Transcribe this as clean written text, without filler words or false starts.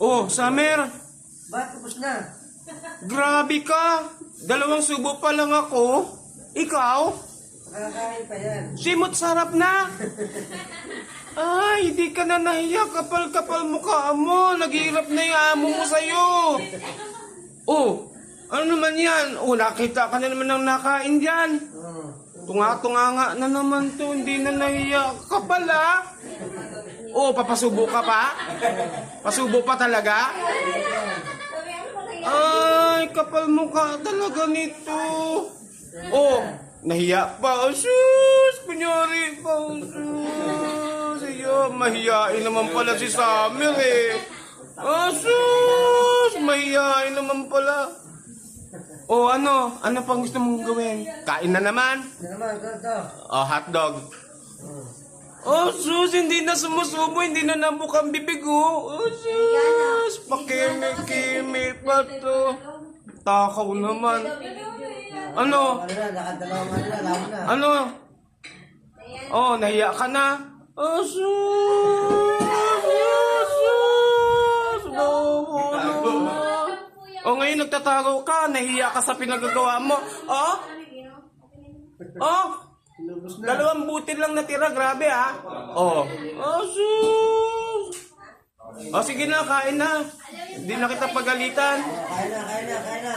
Oh, Summer, Ba't tapos na? grabe ka. 2 subo pa lang ako. Ikaw? Nakakain pa yan. Simot sarap na. Ay, hindi ka na nahiya. Kapal-kapal mukha mo. Naghihirap na yung amo mo sa'yo. Oh, ano naman yan? Oh, nakita ka na naman ng nakain dyan. Tunga-tunga nga na naman to. Hindi na nahiya. Kapal ah. Oh, papasubo ka pa? Pasubo pa talaga? Ay, kapal mukha talaga nito. Oh, nahiya pa. Oh, sus! Kunyari pa. Oh, sus! Iyo, mahiyain naman pala si Summer eh. Oh, sus! Mahiyain naman pala. Oh, ano? Ano pang gusto mong gawin? Kain na naman? Ano naman, ito. Oh, hotdog. Oh, sus! Hindi na sumusubo. Hindi na nabukang bibig oh. Oh, sus! Pakimik-kimik pa to. Takaw naman. Ano? Ano na, nakadalawang ano na, lamo na. Ano? Oh, nahiya ka na? Oh, sus! Sus! Bobo naman. Oh, ngayon nagtatago ka. Nahiya ka sa pinagagawa mo. Oh? Oh? 2 butil lang natira. Grabe ah. Oh. Oh, sus! Oh, sige na. Kain na. Hindi na kita pagalitan. Kain na, kain na, kain na.